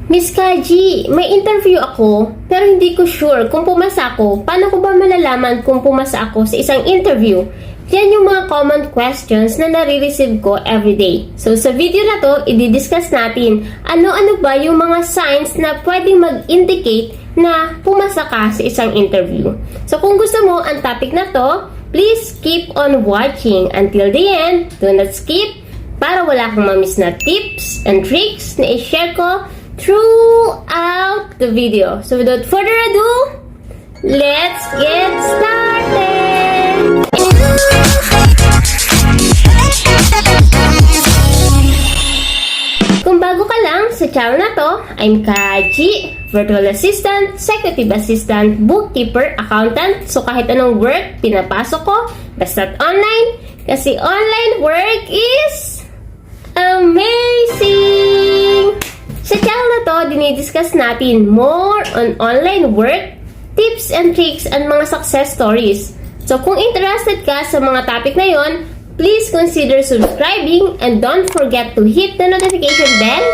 Miss Kaji, may interview ako, pero hindi ko sure kung pumasa ako. Paano ko ba malalaman kung pumasa ako sa isang interview? Yan yung mga common questions na nare-receive ko everyday. So, sa video na to, i-discuss natin ano-ano ba yung mga signs na pwedeng mag-indicate na pumasa ka sa isang interview. So, kung gusto mo ang topic na to, please keep on watching until the end. Do not skip para wala kang ma-miss na tips and tricks na i-share ko throughout the video. So without further ado, let's get started! Kung bago ka lang sa channel na to, I'm Kaji, Virtual Assistant, Executive Assistant, Bookkeeper, Accountant. So kahit anong work, pinapasok ko, basta't online, kasi online work is amazing! Sa channel na to, dinidiscuss natin more on online work, tips and tricks, and mga success stories. So kung interested ka sa mga topic na yon, please consider subscribing and don't forget to hit the notification bell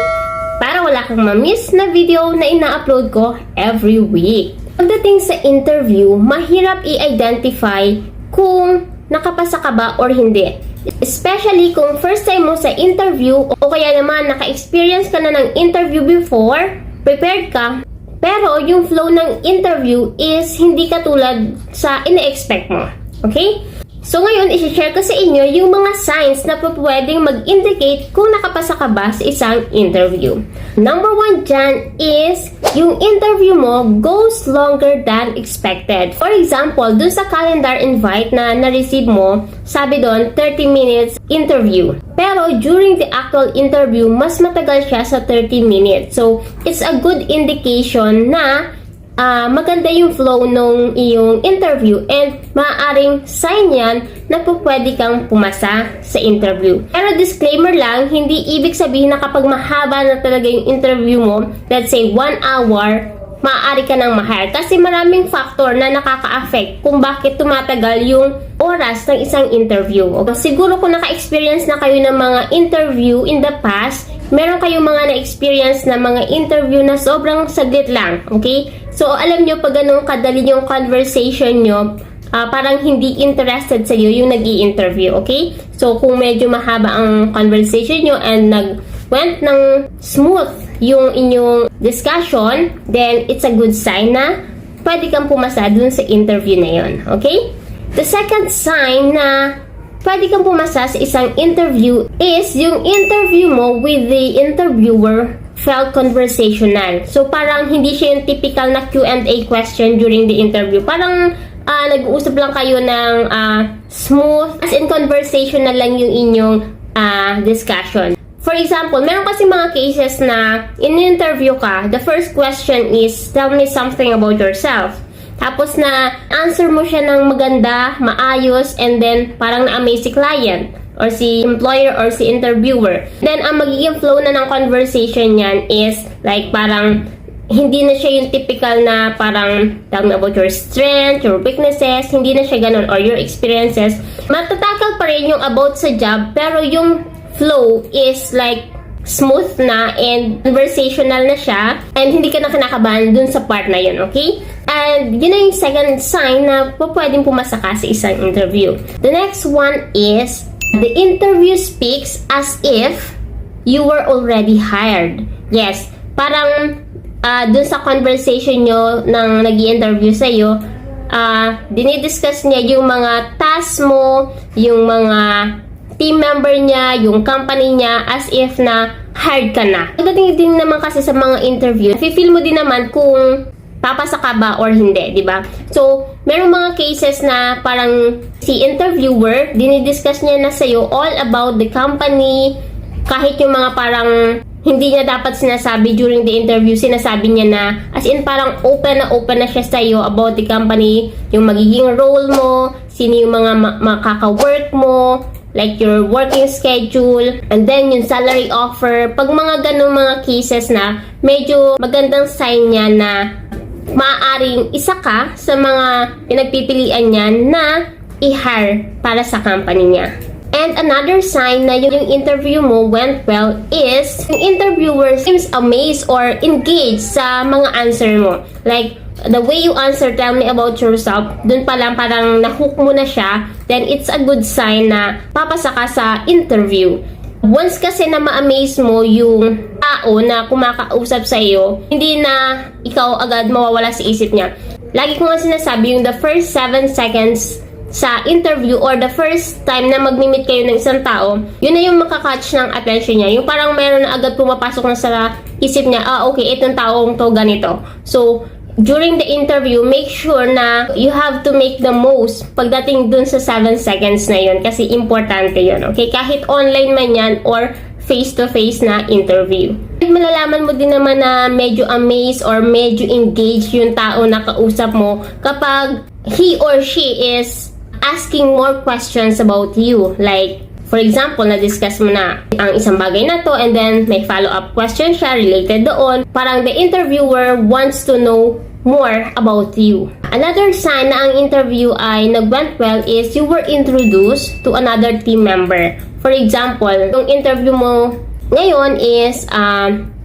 para wala kang ma-miss na video na ina-upload ko every week. Pagdating sa interview, mahirap i-identify kung nakapasa ka ba or hindi. Especially kung first time mo sa interview o kaya naman naka-experience ka na ng interview before, prepared ka, pero yung flow ng interview is hindi katulad sa ina-expect mo. Okay? So ngayon, isi-share ko sa inyo yung mga signs na pwedeng mag-indicate kung nakapasa ka ba sa isang interview. Number 1 dyan is yung interview mo goes longer than expected. For example, dun sa calendar invite na na-receive mo, sabi doon 30 minutes interview. Pero during the actual interview, mas matagal siya sa 30 minutes. So, it's a good indication na maganda yung flow nung iyong interview and maaaring sign yan na pwede kang pumasa sa interview. Pero disclaimer lang, hindi ibig sabihin na kapag mahaba na talaga yung interview mo, let's say 1 hour, maaari ka nang ma-hire. Kasi maraming factor na nakaka-affect kung bakit tumatagal yung oras ng isang interview. Siguro kung naka-experience na kayo ng mga interview in the past, meron kayong mga na-experience na mga interview na sobrang saglit lang. Okay? So, alam nyo, pag ganun kadali yung conversation nyo, parang hindi interested sa iyo yung nag-i-interview. Okay? So, kung medyo mahaba ang conversation nyo and nag-went ng smooth yung inyong discussion, then it's a good sign na pwede kang pumasa dun sa interview na yon. Okay? The second sign na pwede kang pumasa sa isang interview is yung interview mo with the interviewer felt conversational. So, parang hindi siya yung typical na Q&A question during the interview. Parang nag-uusap lang kayo ng smooth, as in conversational lang yung inyong discussion. For example, meron kasi mga cases na in-interview ka, the first question is, tell me something about yourself. Tapos na answer mo siya ng maganda, maayos, and then parang na-amaze si client or si employer or si interviewer. Then ang magiging flow na ng conversation niyan is like parang hindi na siya yung typical na parang talking about your strengths, your weaknesses, hindi na siya ganun, or your experiences. Matatakal pa rin yung about sa job, pero yung flow is like smooth na and conversational na siya and hindi ka na kinakabahan dun sa part na yun, okay? And yun na yung second sign na pwedeng pumasa ka sa isang interview. The next one is the interview speaks as if you were already hired. Yes, parang dun sa conversation nyo nang nag-i-interview sa'yo, dinidiscuss niya yung mga tasks mo, yung mga team member niya, yung company niya, as if na hired ka na. Pagdating din naman kasi sa mga interview, feel mo din naman kung papasa ka ba or hindi, di ba? So, merong mga cases na parang si interviewer, dinidiscuss niya na sa'yo all about the company, kahit yung mga parang hindi niya dapat sinasabi during the interview, sinasabi niya na, as in parang open na siya sa'yo about the company, yung magiging role mo, sino yung mga makaka-work mo, like your working schedule, and then yung salary offer. Pag mga ganung mga cases na, medyo magandang sign niya na maaaring isa ka sa mga pinagpipilian niya na i-hire para sa company niya. And another sign na yung interview mo went well is yung interviewer seems amazed or engaged sa mga answer mo. Like, the way you answer, tell me about yourself, dun pa lang parang nahook mo na siya, then it's a good sign na papasa ka sa interview. Once kasi na ma-amaze mo yung tao na kumakausap sa iyo, hindi na ikaw agad mawawala sa isip niya. Lagi ko nga sinasabi yung the first 7 seconds sa interview or the first time na magmi-meet kayo ng isang tao, yun na yung makakatch ng attention niya. Yung parang meron na agad pumapasok na sa isip niya, okay, itong taong to ganito. So, during the interview, make sure na you have to make the most pagdating dun sa 7 seconds na yun kasi importante yun, okay? Kahit online man yan or face-to-face na interview. Malalaman mo din naman na medyo amazed or medyo engaged yung tao na kausap mo kapag he or she is asking more questions about you. Like, for example, na-discuss mo na ang isang bagay na to and then may follow-up question siya related doon. Parang the interviewer wants to know more about you. Another sign na ang interview ay nag-went well is you were introduced to another team member. For example, yung interview mo ngayon is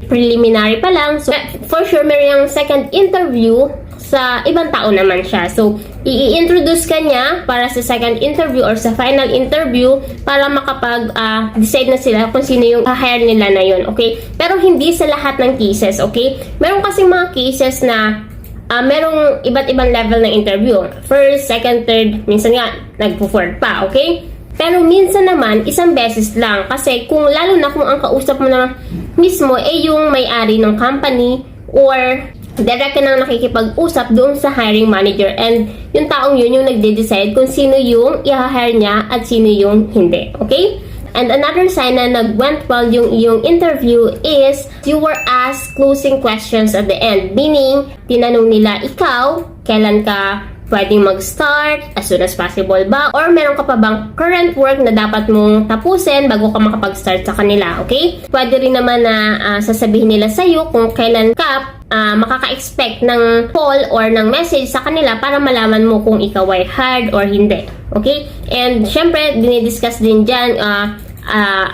preliminary pa lang. So, for sure, meron yung second interview sa ibang tao naman siya. So, i-introduce ka niya para sa second interview or sa final interview para makapag-decide na sila kung sino yung hire nila na yun, okay? Pero hindi sa lahat ng cases, okay? Meron kasi mga cases na merong iba't ibang level ng interview. First, second, third, minsan nga, nagpo-fourth pa, okay? Pero minsan naman, isang beses lang. Kasi lalo na kung ang kausap mo na mismo yung may-ari ng company or direct ka nang nakikipag-usap doon sa hiring manager and yung taong yun yung nagde-decide kung sino yung i-hire niya at sino yung hindi. Okay? And another sign na nag-went well yung interview is you were asked closing questions at the end. Meaning, tinanong nila ikaw, kailan ka pwedeng mag-start, as soon as possible ba? Or meron ka pa bang current work na dapat mong tapusin bago ka makapag-start sa kanila, okay? Pwede rin naman na sasabihin nila sa'yo kung kailan ka makaka-expect ng call or ng message sa kanila para malaman mo kung ikaw ay hired or hindi, okay? And syempre, dinidiscuss din dyan,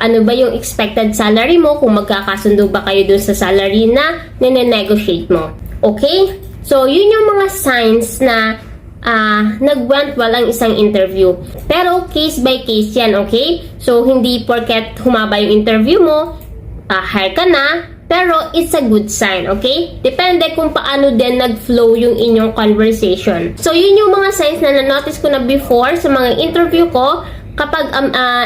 ano ba yung expected salary mo, kung magkakasundo ba kayo dun sa salary na nine-negotiate mo, okay? So, yun yung mga signs na nag-went well ang isang interview. Pero case by case yan, okay? So, hindi porket humaba yung interview mo, hire ka na, pero it's a good sign, okay? Depende kung paano din nag-flow yung inyong conversation. So, yun yung mga signs na na-notice ko na before sa mga interview ko. Kapag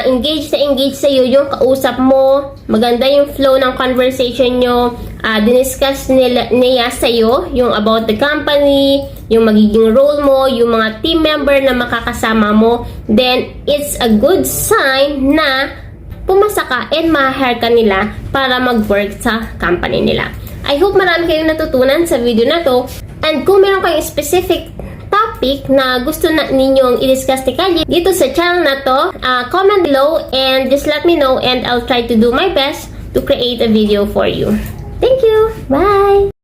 engaged sa'yo yung kausap mo, maganda yung flow ng conversation nyo, diniscuss niya sa'yo yung about the company, yung magiging role mo, yung mga team member na makakasama mo, then it's a good sign na pumasa ka and ma-hire ka nila para mag-work sa company nila. I hope marami kayong natutunan sa video na to. And kung meron kayong specific topic na gusto na ninyong i-discuss ni Kalye dito sa channel na to, comment below and just let me know and I'll try to do my best to create a video for you. Thank you! Bye!